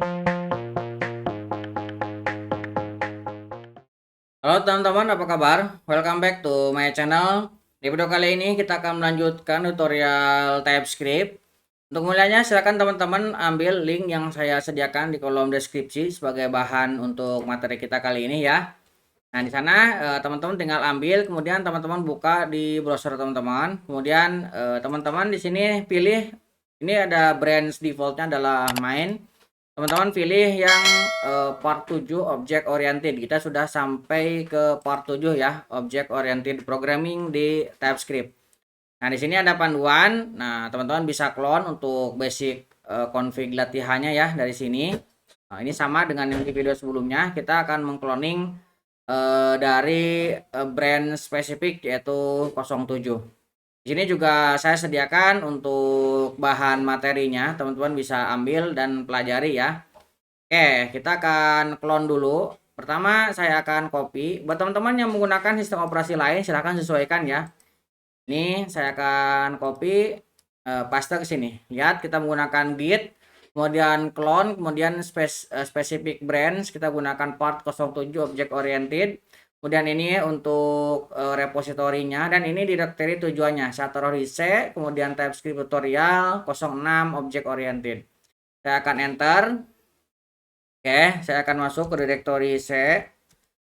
Halo teman-teman, apa kabar? Welcome back to my channel. Di video kali ini kita akan melanjutkan tutorial TypeScript. Untuk mulanya silakan teman-teman ambil link yang saya sediakan di kolom deskripsi sebagai bahan untuk materi kita kali ini ya. Nah, di sana teman-teman tinggal ambil, kemudian teman-teman buka di browser teman-teman. Kemudian teman-teman di sini pilih, ini ada branch defaultnya adalah main. Teman-teman pilih yang part 7 object oriented. Kita sudah sampai ke part 7 ya, object oriented programming di TypeScript. Nah, di sini ada panduan. Nah, teman-teman bisa clone untuk basic config latihannya ya dari sini. Nah, ini sama dengan yang di video sebelumnya. Kita akan mengcloning dari brand spesifik yaitu 07. Di sini juga saya sediakan untuk bahan materinya, teman-teman bisa ambil dan pelajari ya. Oke, kita akan clone dulu. Pertama, saya akan copy. Buat teman-teman yang menggunakan sistem operasi lain, silahkan sesuaikan ya. Ini saya akan copy, paste ke sini. Lihat, kita menggunakan git, kemudian clone, kemudian specific branch, kita gunakan part 07 object oriented. Kemudian ini untuk repositorinya, dan ini directory tujuannya. Saya taruh di C, kemudian TypeScript tutorial 06 object oriented. Saya akan enter. Oke, saya akan masuk ke directory C,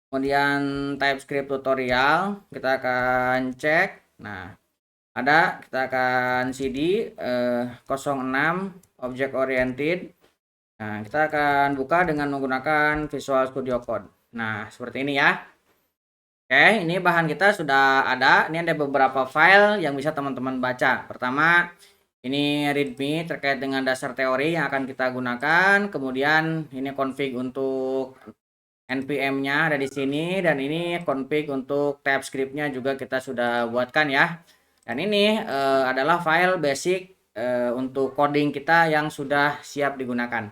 kemudian TypeScript tutorial, kita akan cek. Nah, ada, kita akan cd 06 object oriented. Nah, kita akan buka dengan menggunakan Visual Studio Code. Nah, seperti ini ya. Oke, ini bahan kita sudah ada. Ini ada beberapa file yang bisa teman-teman baca. Pertama, ini readme terkait dengan dasar teori yang akan kita gunakan. Kemudian ini config untuk npm-nya ada di sini, dan ini config untuk TypeScript-nya juga kita sudah buatkan ya. Dan ini adalah file basic untuk coding kita yang sudah siap digunakan.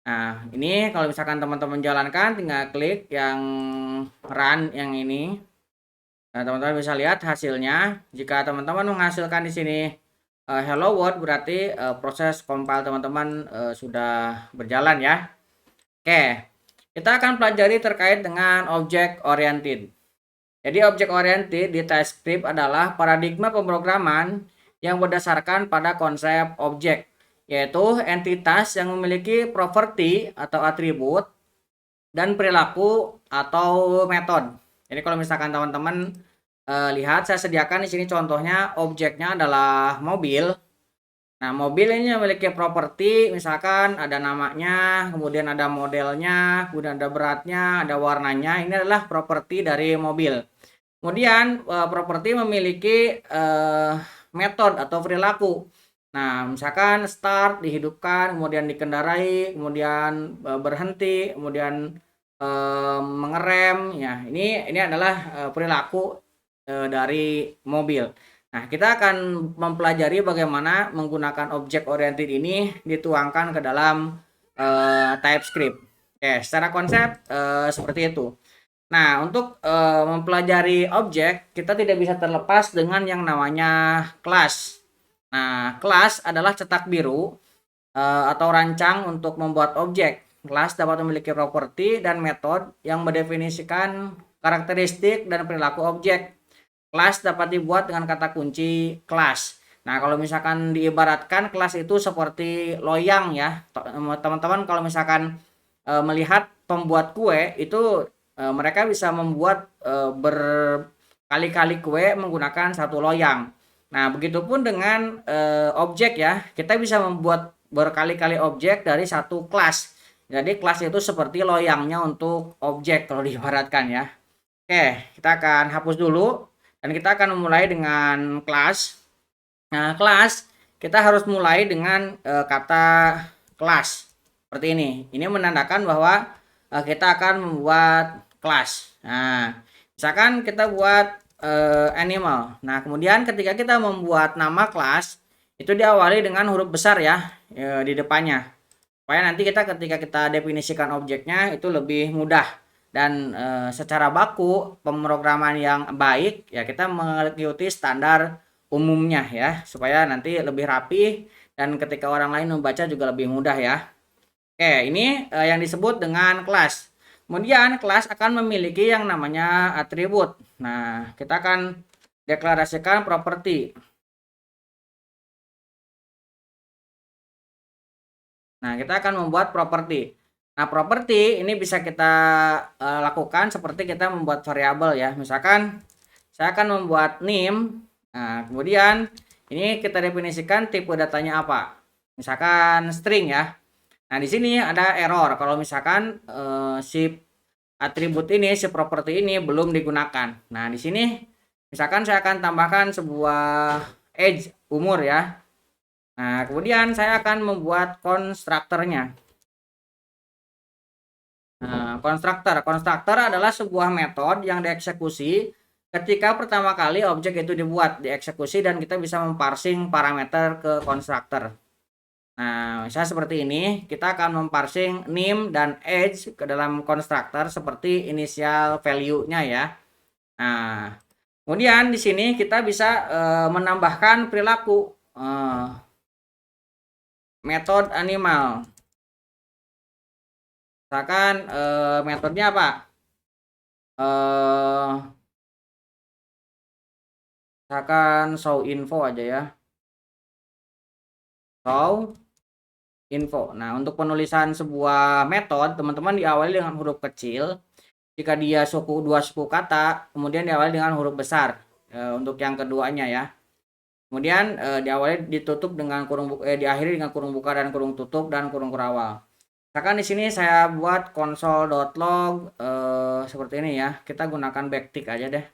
Nah, ini kalau misalkan teman-teman jalankan, tinggal klik yang run yang ini. Nah, teman-teman bisa lihat hasilnya. Jika teman-teman menghasilkan di sini hello world, berarti proses compile teman-teman sudah berjalan ya. Oke, kita akan pelajari terkait dengan object oriented. Jadi object oriented di TypeScript adalah paradigma pemrograman yang berdasarkan pada konsep objek, yaitu entitas yang memiliki properti atau atribut dan perilaku atau metode. Jadi kalau misalkan teman-teman lihat, saya sediakan di sini contohnya, objeknya adalah mobil. Nah, mobil ini memiliki properti, misalkan ada namanya, kemudian ada modelnya, kemudian ada beratnya, ada warnanya. Ini adalah properti dari mobil. Kemudian properti memiliki metode atau perilaku. Nah, misalkan start dihidupkan, kemudian dikendarai, kemudian berhenti, kemudian mengerem. Ya, ini adalah perilaku dari mobil. Nah, kita akan mempelajari bagaimana menggunakan object oriented ini dituangkan ke dalam TypeScript. Oke, secara konsep seperti itu. Nah, untuk mempelajari objek, kita tidak bisa terlepas dengan yang namanya kelas. Nah, kelas adalah cetak biru atau rancang untuk membuat objek. Kelas dapat memiliki properti dan metode yang mendefinisikan karakteristik dan perilaku objek. Kelas dapat dibuat dengan kata kunci kelas. Nah, kalau misalkan diibaratkan kelas itu seperti loyang ya. Teman-teman kalau misalkan melihat pembuat kue itu mereka bisa membuat berkali-kali kue menggunakan satu loyang. Nah, begitupun dengan objek ya. Kita bisa membuat berkali-kali objek dari satu kelas. Jadi kelas itu seperti loyangnya untuk objek kalau diibaratkan ya. Oke, kita akan hapus dulu. Dan kita akan memulai dengan kelas. Nah, kelas kita harus mulai dengan kata kelas. Seperti ini. Ini menandakan bahwa kita akan membuat kelas. Nah, misalkan kita buat animal. Nah, kemudian ketika kita membuat nama kelas, itu diawali dengan huruf besar ya di depannya. Supaya nanti ketika kita definisikan objeknya itu lebih mudah. Dan secara baku pemrograman yang baik ya kita mengikuti standar umumnya ya, supaya nanti lebih rapi dan ketika orang lain membaca juga lebih mudah ya. Oke, ini yang disebut dengan kelas. Kemudian kelas akan memiliki yang namanya atribut. Nah, kita akan deklarasikan properti. Nah, kita akan membuat properti. Nah, properti ini bisa kita lakukan seperti kita membuat variabel ya. Misalkan saya akan membuat name. Nah, kemudian ini kita definisikan tipe datanya apa. Misalkan string ya. Nah, di sini ada error kalau misalkan si atribut ini, si properti ini belum digunakan. Nah, di sini misalkan saya akan tambahkan sebuah age, umur ya. Nah, kemudian saya akan membuat konstruktornya. Nah, konstruktor adalah sebuah metode yang dieksekusi ketika pertama kali objek itu dibuat, dieksekusi dan kita bisa memparsing parameter ke konstruktor. Nah, misalnya seperti ini, kita akan memparsing name dan age ke dalam konstruktor seperti initial value-nya ya. Nah, kemudian di sini kita bisa menambahkan perilaku metode animal. Misalkan metodenya apa? Misalkan show info aja ya. Show info. Nah, untuk penulisan sebuah metode, teman-teman diawali dengan huruf kecil. Jika dia dua suku kata, kemudian diawali dengan huruf besar. Untuk yang keduanya ya. Kemudian diawali ditutup dengan diakhiri dengan kurung buka dan kurung tutup dan kurung kurawal. Misalkan di sini saya buat console.log seperti ini ya. Kita gunakan backtick aja deh.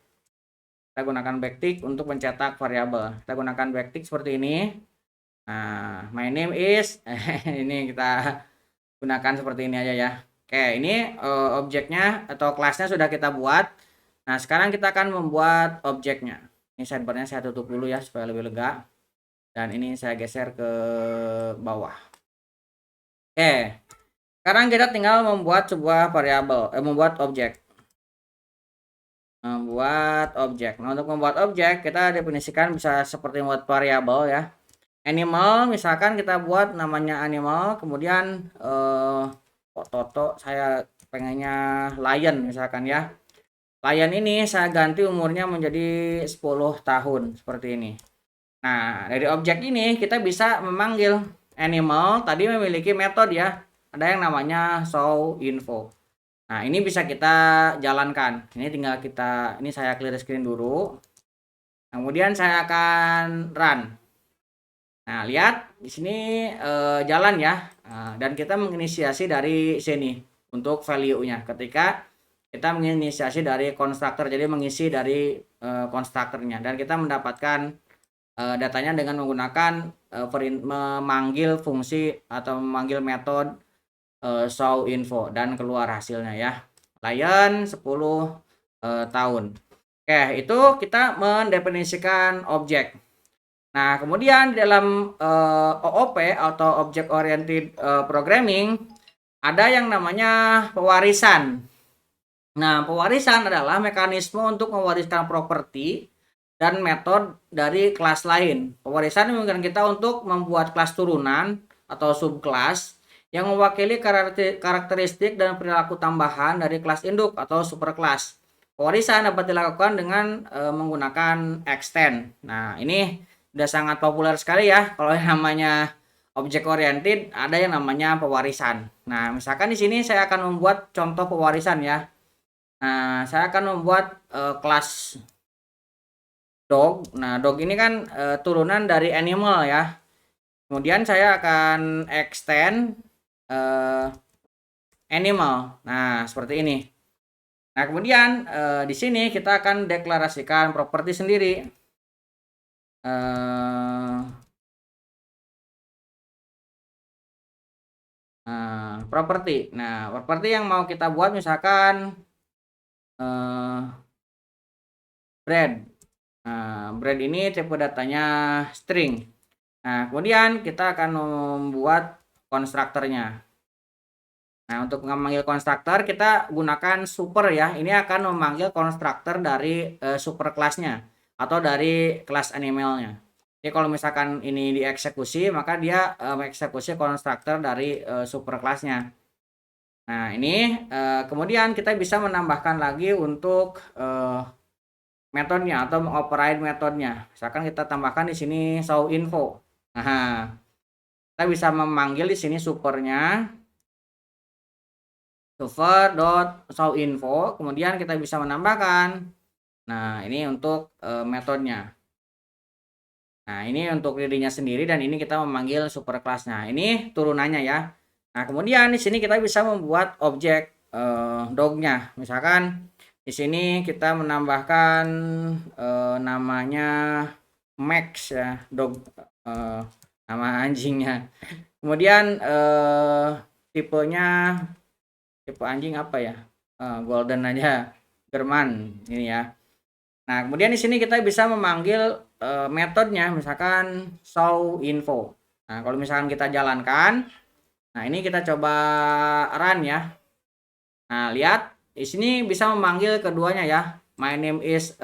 Kita gunakan backtick untuk mencetak variabel. Kita gunakan backtick seperti ini. Nah, my name is ini kita gunakan seperti ini aja ya. Oke, ini objeknya atau kelasnya sudah kita buat. Nah, sekarang kita akan membuat objeknya. Ini sidebarnya saya tutup dulu ya supaya lebih lega. Dan ini saya geser ke bawah. Oke. Sekarang kita tinggal membuat sebuah variabel, membuat objek. Membuat objek. Nah, untuk membuat objek kita definisikan bisa seperti membuat variabel ya. Animal, misalkan kita buat namanya animal, kemudian Toto saya pengennya lion misalkan ya. Lion ini saya ganti umurnya menjadi 10 tahun seperti ini. Nah, dari objek ini kita bisa memanggil animal, tadi memiliki metode ya. Ada yang namanya show info. Nah, ini bisa kita jalankan. Ini tinggal ini saya clear screen dulu. Kemudian saya akan run. Nah, lihat di sini jalan ya. Dan kita menginisiasi dari sini untuk value-nya. Ketika kita menginisiasi dari konstruktor, jadi mengisi dari konstruktornya dan kita mendapatkan datanya dengan menggunakan memanggil fungsi atau memanggil metode show info dan keluar hasilnya ya. Lion 10 tahun. Oke, itu kita mendefinisikan objek. Nah, kemudian di dalam OOP atau Object Oriented Programming ada yang namanya pewarisan. Nah, pewarisan adalah mekanisme untuk mewariskan properti dan metode dari kelas lain. Pewarisan memungkinkan kita untuk membuat kelas turunan atau subkelas yang mewakili karakteristik dan perilaku tambahan dari kelas induk atau superkelas. Pewarisan dapat dilakukan dengan menggunakan extend. Nah, ini udah sangat populer sekali ya. Kalau yang namanya object oriented ada yang namanya pewarisan. Nah, misalkan di sini saya akan membuat contoh pewarisan ya. Nah, saya akan membuat kelas dog. Nah, dog ini kan turunan dari animal ya. Kemudian saya akan extend animal. Nah, seperti ini. Nah, kemudian di sini kita akan deklarasikan properti sendiri. Properti. Nah, properti yang mau kita buat misalkan bread. Nah, bread ini tipe datanya string. Nah, kemudian kita akan membuat konstruktornya. Nah, untuk memanggil konstruktor kita gunakan super ya. Ini akan memanggil konstruktor dari super kelasnya atau dari kelas animalnya. Jadi kalau misalkan ini dieksekusi, maka dia mengeksekusi konstruktor dari superclass-nya. Nah, ini kemudian kita bisa menambahkan lagi untuk metodenya atau mengoperate metodenya. Misalkan kita tambahkan di sini show info. Nah, kita bisa memanggil di sini supernya super.show info. Kemudian kita bisa menambahkan. Nah, ini untuk metodenya. Nah, ini untuk dirinya sendiri dan ini kita memanggil superclass-nya. Ini turunannya ya. Nah, kemudian di sini kita bisa membuat objek dog-nya. Misalkan di sini kita menambahkan namanya Max ya, dog nama anjingnya. Kemudian tipenya tipe anjing apa ya? Golden aja, German ini ya. Nah, kemudian di sini kita bisa memanggil metodenya, misalkan show info. Nah, kalau misalkan kita jalankan, nah ini kita coba run ya. Nah, lihat di sini bisa memanggil keduanya ya. My name is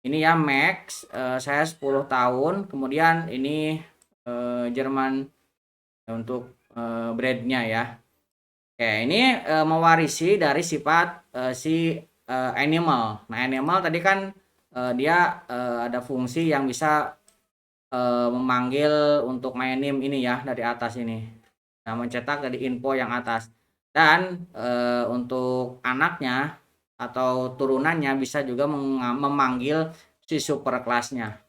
ini ya Max, saya 10 tahun. Kemudian ini Jerman untuk breednya ya. Oke, ini mewarisi dari sifat si animal. Nah, animal tadi kan dia ada fungsi yang bisa memanggil untuk my name ini ya dari atas ini. Nah, mencetak dari info yang atas. Dan untuk anaknya atau turunannya bisa juga memanggil si superclass-nya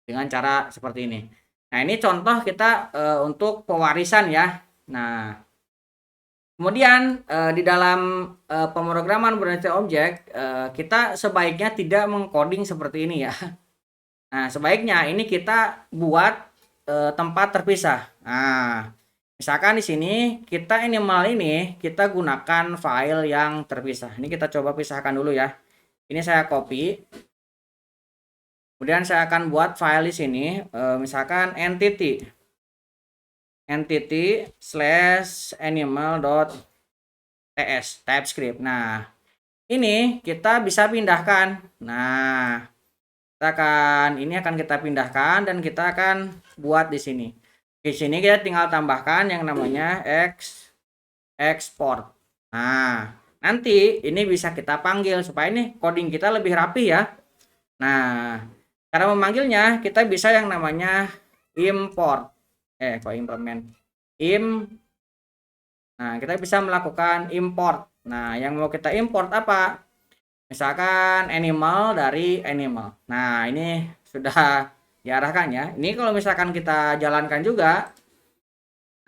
dengan cara seperti ini. Nah, ini contoh kita untuk pewarisan ya. Nah, kemudian di dalam pemrograman berdasarkan objek kita sebaiknya tidak mengcoding seperti ini ya. Nah, sebaiknya ini kita buat tempat terpisah. Nah, misalkan di sini kita animal ini kita gunakan file yang terpisah. Ini kita coba pisahkan dulu ya. Ini saya copy. Kemudian saya akan buat file di sini, misalkan entity/animal.ts TypeScript. Nah, ini kita bisa pindahkan. Nah, ini akan kita pindahkan dan kita akan buat di sini. Di sini kita tinggal tambahkan yang namanya export. Nah, nanti ini bisa kita panggil supaya ini coding kita lebih rapi ya. Nah, cara memanggilnya kita bisa yang namanya import. Nah, kita bisa melakukan import. Nah, yang mau kita import apa? Misalkan animal dari animal. Nah, ini sudah diarahkan ya. Ini kalau misalkan kita jalankan juga.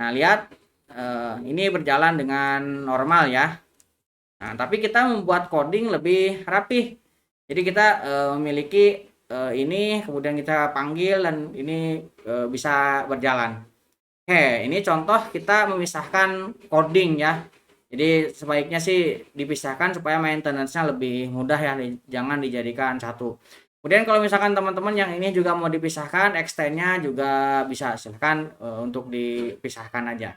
Nah, lihat ini berjalan dengan normal ya. Nah, tapi kita membuat coding lebih rapi. Jadi kita memiliki ini kemudian kita panggil dan ini bisa berjalan. Oke, ini contoh kita memisahkan coding ya. Jadi sebaiknya sih dipisahkan supaya maintenance-nya lebih mudah ya, jangan dijadikan satu. Kemudian kalau misalkan teman-teman yang ini juga mau dipisahkan, extend-nya juga bisa, silahkan untuk dipisahkan aja.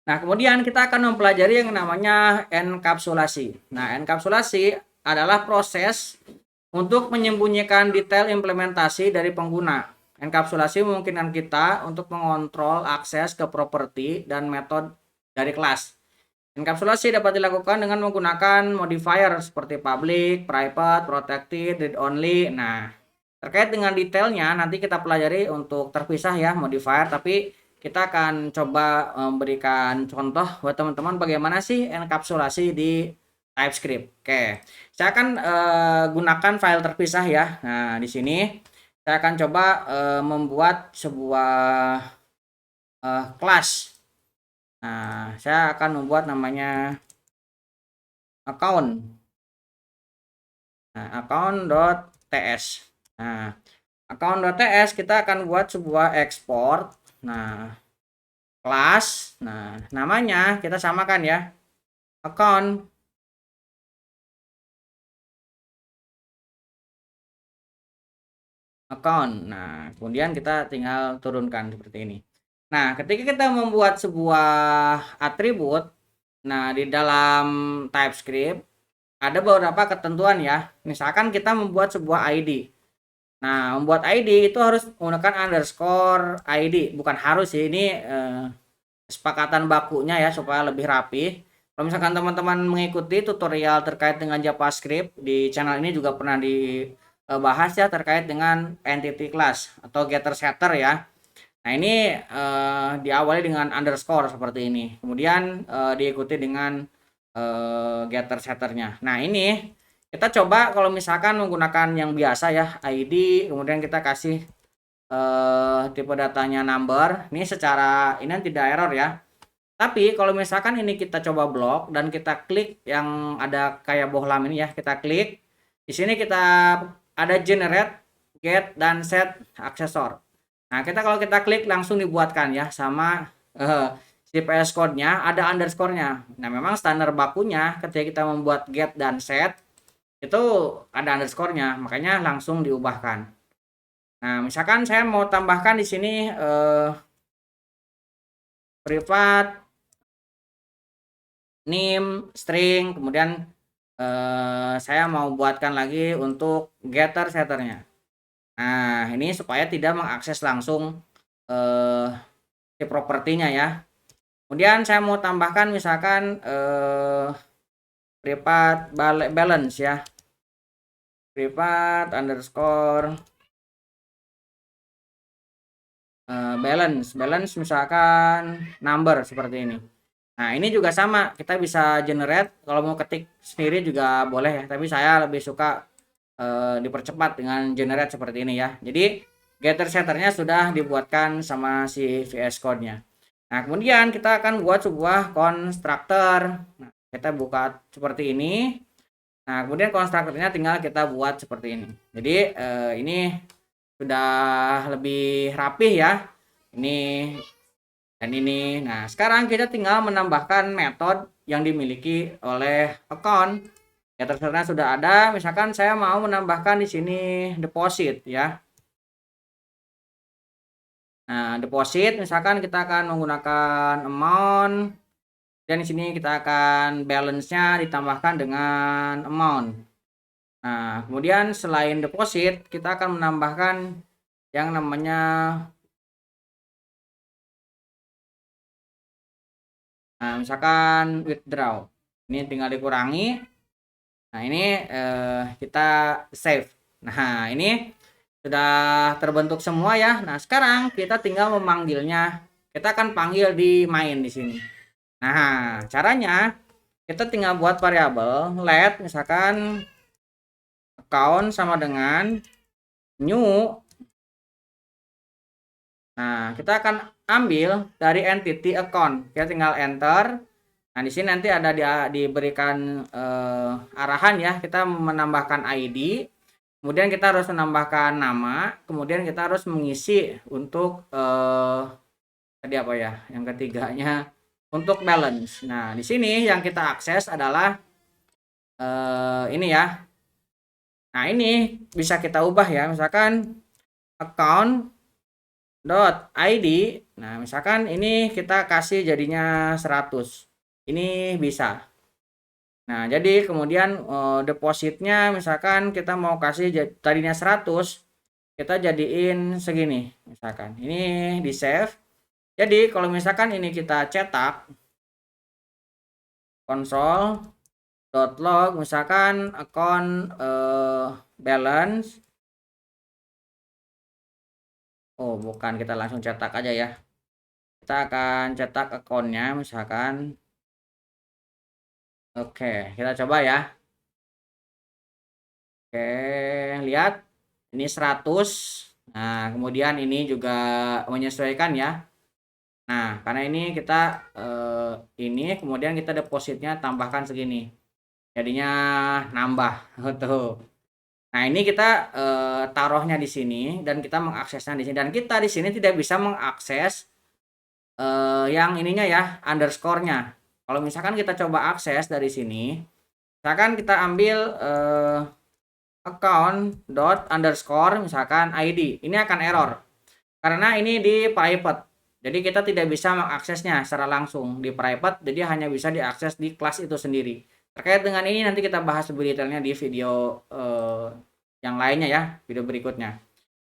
Nah, kemudian kita akan mempelajari yang namanya enkapsulasi. Nah, enkapsulasi adalah proses untuk menyembunyikan detail implementasi dari pengguna. Enkapsulasi memungkinkan kita untuk mengontrol akses ke properti dan metode dari kelas. Enkapsulasi dapat dilakukan dengan menggunakan modifier seperti public, private, protected, read only. Nah, terkait dengan detailnya nanti kita pelajari untuk terpisah ya modifier, tapi kita akan coba memberikan contoh buat teman-teman bagaimana sih enkapsulasi di TypeScript. Oke, saya akan gunakan file terpisah ya. Nah, di sini saya akan coba membuat sebuah kelas. Nah, saya akan membuat namanya account. Nah, account.ts. Nah, account.ts kita akan buat sebuah export. Nah, kelas. Nah, namanya kita samakan ya. Account. Nah, kemudian kita tinggal turunkan seperti ini. Nah, ketika kita membuat sebuah atribut, nah di dalam TypeScript ada beberapa ketentuan ya. Misalkan kita membuat sebuah ID. Nah, membuat ID itu harus menggunakan underscore ID, bukan harus sih, ini kesepakatan bakunya ya supaya lebih rapi. Kalau misalkan teman-teman mengikuti tutorial terkait dengan JavaScript di channel ini juga pernah dibahas ya terkait dengan entity class atau getter setter ya. Nah, ini diawali dengan underscore seperti ini. Kemudian diikuti dengan getter setternya. Nah, ini kita coba kalau misalkan menggunakan yang biasa ya, ID, kemudian kita kasih tipe datanya number. Ini secara ini tidak error ya. Tapi kalau misalkan ini kita coba blok dan kita klik yang ada kayak bohlam ini ya, kita klik. Di sini kita ada generate, get, dan set aksesor. Nah, kalau kita klik langsung dibuatkan ya sama si PS Code-nya ada underscore-nya. Nah, memang standar bakunya ketika kita membuat get dan set itu ada underscore-nya, makanya langsung diubahkan. Nah, misalkan saya mau tambahkan di sini privat name string, kemudian saya mau buatkan lagi untuk getter setternya. Nah, ini supaya tidak mengakses langsung si propertinya ya. Kemudian saya mau tambahkan misalkan privat balance ya, privat underscore balance misalkan number seperti ini. Nah, ini juga sama, kita bisa generate, kalau mau ketik sendiri juga boleh ya, tapi saya lebih suka dipercepat dengan generate seperti ini ya. Jadi getter setternya sudah dibuatkan sama si VS Code-nya. Nah, kemudian kita akan buat sebuah constructor. Nah, kita buka seperti ini. Nah, kemudian constructornya tinggal kita buat seperti ini. Jadi ini sudah lebih rapih ya. Ini dan ini. Nah, sekarang kita tinggal menambahkan metode yang dimiliki oleh account. Ya, terserah sudah ada. Misalkan saya mau menambahkan di sini deposit ya. Nah, deposit misalkan kita akan menggunakan amount dan di sini kita akan balance-nya ditambahkan dengan amount. Nah, kemudian selain deposit kita akan menambahkan yang namanya misalkan withdraw. Ini tinggal dikurangi. Nah, ini kita save. Nah, ini sudah terbentuk semua ya. Nah, sekarang kita tinggal memanggilnya. Kita akan panggil di main di sini. Nah, caranya kita tinggal buat variabel let misalkan account sama dengan new. Nah, kita akan ambil dari entity account. Kita tinggal enter. Nah, di sini nanti ada diberikan arahan ya. Kita menambahkan ID. Kemudian kita harus menambahkan nama. Kemudian kita harus mengisi untuk tadi apa ya? Yang ketiganya untuk balance. Nah, di sini yang kita akses adalah ini ya. Nah, ini bisa kita ubah ya. Misalkan account .id. Nah, misalkan ini kita kasih jadinya 100. Ini bisa. Nah, jadi kemudian depositnya misalkan kita mau kasih tadinya 100, kita jadiin segini misalkan. Ini di save. Jadi kalau misalkan ini kita cetak console.log misalkan account balance. Oh, bukan, kita langsung cetak aja ya. Kita akan cetak akunnya misalkan. Oke, kita coba ya. Oke, lihat. Ini 100. Nah, kemudian ini juga menyesuaikan ya. Nah, karena ini kita ini kemudian kita depositnya tambahkan segini. Jadinya nambah. Tuh. Nah, ini kita taruhnya di sini dan kita mengaksesnya di sini, dan kita di sini tidak bisa mengakses yang ininya ya, underscore-nya. Kalau misalkan kita coba akses dari sini, misalkan kita ambil account dot underscore misalkan ID, ini akan error karena ini di private. Jadi kita tidak bisa mengaksesnya secara langsung di private, jadi hanya bisa diakses di kelas itu sendiri. Terkait dengan ini nanti kita bahas lebih detailnya di video yang lainnya ya, video berikutnya.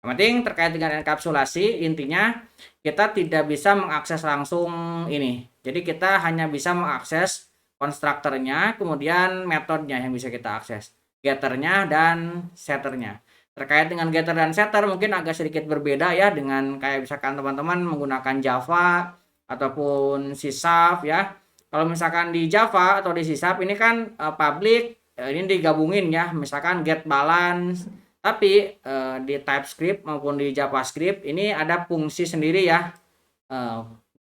Yang penting terkait dengan enkapsulasi, intinya kita tidak bisa mengakses langsung ini. Jadi kita hanya bisa mengakses konstruktornya, kemudian metodenya yang bisa kita akses, getternya dan setternya. Terkait dengan getter dan setter mungkin agak sedikit berbeda ya dengan kayak misalkan teman-teman menggunakan Java ataupun C# ya. Kalau misalkan di Java atau di C# ini kan public, ini digabungin ya, misalkan get balance. Tapi di TypeScript maupun di JavaScript ini ada fungsi sendiri ya.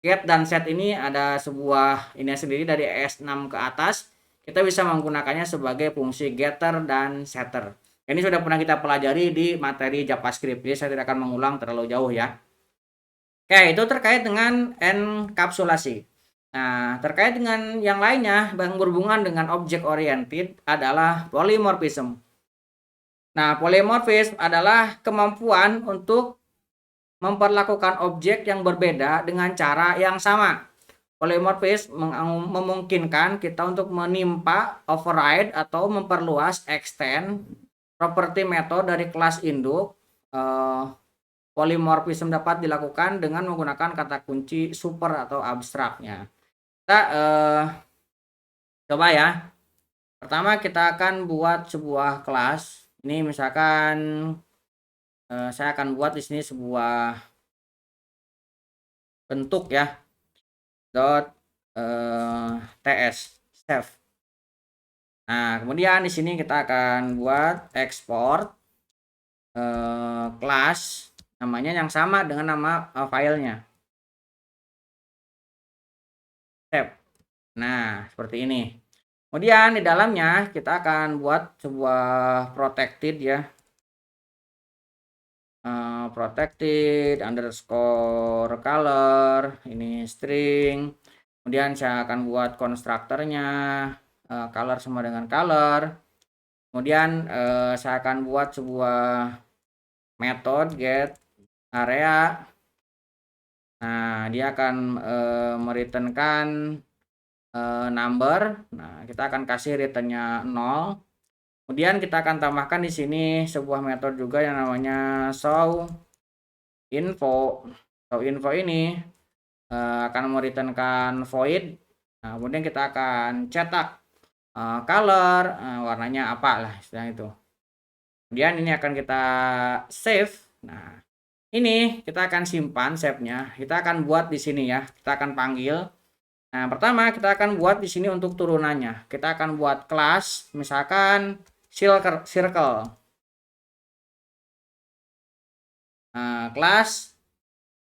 Get dan set ini ada sebuah ini sendiri dari ES6 ke atas. Kita bisa menggunakannya sebagai fungsi getter dan setter. Ini sudah pernah kita pelajari di materi JavaScript, jadi saya tidak akan mengulang terlalu jauh ya. Oke, itu terkait dengan enkapsulasi. Nah, terkait dengan yang lainnya yang berhubungan dengan object oriented adalah polymorphism. Nah, polymorphism adalah kemampuan untuk memperlakukan objek yang berbeda dengan cara yang sama. Polymorphism memungkinkan kita untuk menimpa, override, atau memperluas, extend properti metode dari kelas induk. Polymorphism dapat dilakukan dengan menggunakan kata kunci super atau abstraknya. Kita coba ya. Pertama kita akan buat sebuah kelas. Ini misalkan saya akan buat di sini sebuah bentuk ya. .ts save. Nah, kemudian di sini kita akan buat export kelas namanya yang sama dengan nama filenya. Save. Nah, seperti ini. Kemudian di dalamnya kita akan buat sebuah protected ya. Protected underscore color, ini string. Kemudian saya akan buat konstruktornya color sama dengan color. Kemudian saya akan buat sebuah metode get area. Nah, dia akan mereturnkan number. Nah, kita akan kasih returnnya 0. Kemudian kita akan tambahkan di sini sebuah metode juga yang namanya show info. Show info ini akan mereturnkan void. Nah, kemudian kita akan cetak color, warnanya apa lah istilah itu. Kemudian ini akan kita save. Nah, ini kita akan simpan save-nya. Kita akan buat di sini ya. Kita akan panggil. Nah, pertama kita akan buat di sini untuk turunannya. Kita akan buat kelas, misalkan circle. Nah, kelas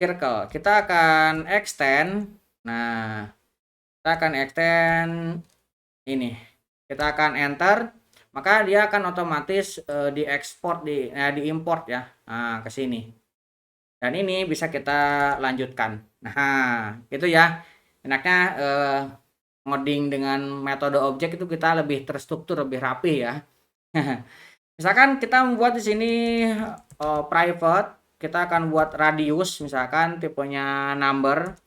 circle. Kita akan extend. Nah, kita akan extend ini. Kita akan enter, maka dia akan otomatis diekspor diimport ya. Nah, ke sini. Dan ini bisa kita lanjutkan. Nah, itu ya. Enaknya ngoding dengan metode objek itu kita lebih terstruktur, lebih rapi ya. Misalkan kita membuat di sini private, kita akan buat radius, misalkan tipenya number.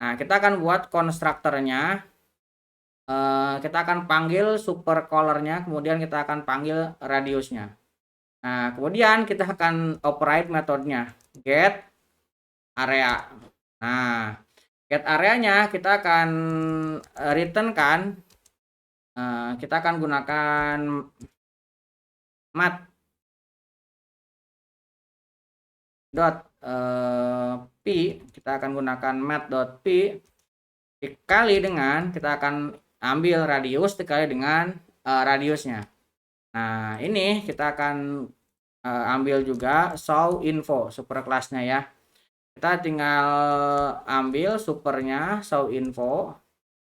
Nah, kita akan buat konstruktornya. Kita akan panggil super colornya, kemudian kita akan panggil radiusnya. Nah, kemudian kita akan override metodenya get area. Nah, get areanya kita akan return kan. Kita akan gunakan mat .p, kita akan gunakan mat.p dikali dengan kita akan ambil radius dikali dengan radiusnya. Nah, ini kita akan ambil juga show info super kelasnya ya. Kita tinggal ambil supernya show info.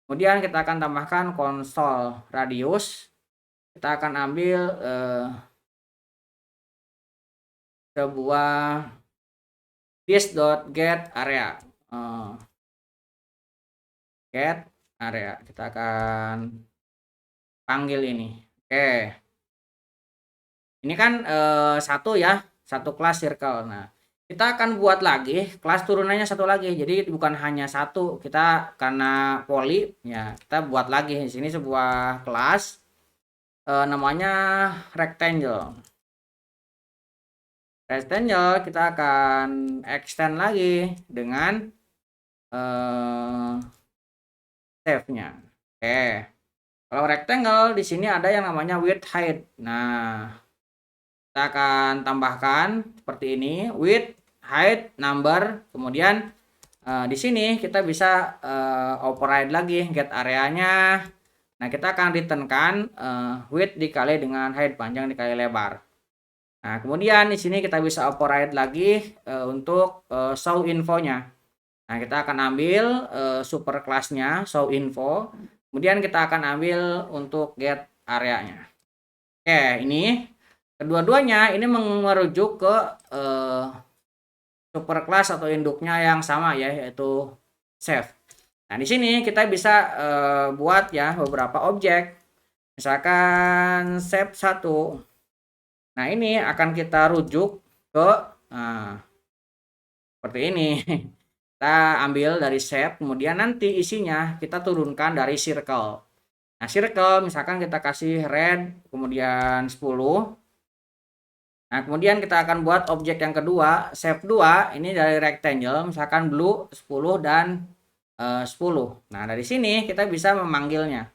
Kemudian kita akan tambahkan console radius. Kita akan ambil sebuah this.get area. Get area. Kita akan panggil ini. Oke. Ini kan satu ya, satu kelas circle. Nah, kita akan buat lagi kelas turunannya satu lagi. Jadi bukan hanya satu. Kita karena poly ya, kita buat lagi di sini sebuah kelas namanya rectangle. Rectangle kita akan extend lagi dengan save-nya. Oke. Kalau rectangle di sini ada yang namanya width height. Nah, kita akan tambahkan seperti ini, width, height, number. Kemudian di sini kita bisa override lagi get areanya. Nah, kita akan returnkan width dikali dengan height, panjang dikali lebar. Nah, kemudian di sini kita bisa override lagi untuk show infonya. Nah, kita akan ambil super class-nya show info. Kemudian kita akan ambil untuk get areanya. Oke, ini kedua-duanya ini merujuk ke super class atau induknya yang sama ya, yaitu save. Nah, di sini kita bisa buat ya beberapa objek. Misalkan save 1. Nah, ini akan kita rujuk ke seperti ini. Kita ambil dari shape, kemudian nanti isinya kita turunkan dari circle. Nah, circle misalkan kita kasih red, kemudian 10. Nah, kemudian kita akan buat objek yang kedua, shape 2, ini dari rectangle, misalkan blue 10 dan 10. Nah, dari sini kita bisa memanggilnya.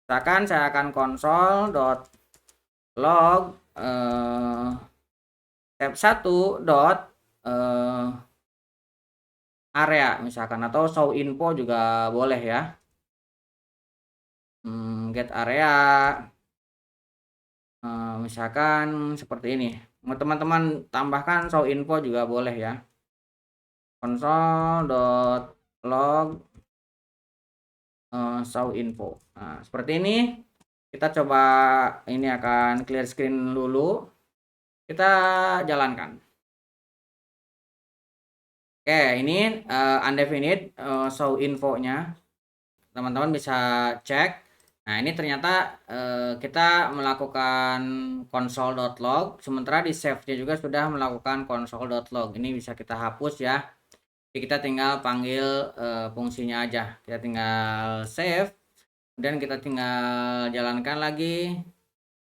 Misalkan saya akan console.log shape 1 area misalkan, atau show info juga boleh ya. Get area misalkan seperti ini. Mau teman-teman tambahkan show info juga boleh ya. console.log show info. Nah, seperti ini. Kita coba, ini akan clear screen dulu. Kita jalankan. Oke, ini undefined show infonya. Teman-teman bisa cek. Nah, ini ternyata kita melakukan console.log, sementara di save-nya juga sudah melakukan console.log. Ini bisa kita hapus ya. Jadi kita tinggal panggil fungsinya aja. Kita tinggal save, kemudian kita tinggal jalankan lagi.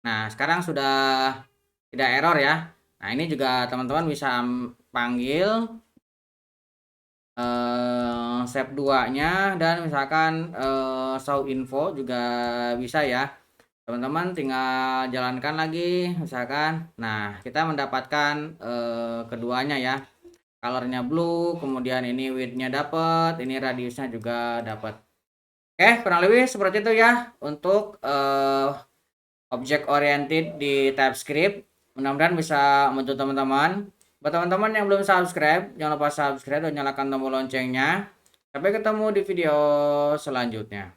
Nah, sekarang sudah tidak error ya. Nah, ini juga teman-teman bisa panggil save 2-nya, dan misalkan show info juga bisa ya. Teman-teman tinggal jalankan lagi misalkan. Nah, kita mendapatkan keduanya ya. Colornya blue, kemudian ini width-nya dapat, ini radiusnya juga dapat. Oke, kurang lebih seperti itu ya untuk object oriented di TypeScript. Mudah-mudahan bisa membantu teman-teman. Buat teman-teman yang belum subscribe, jangan lupa subscribe dan nyalakan tombol loncengnya. Sampai ketemu di video selanjutnya.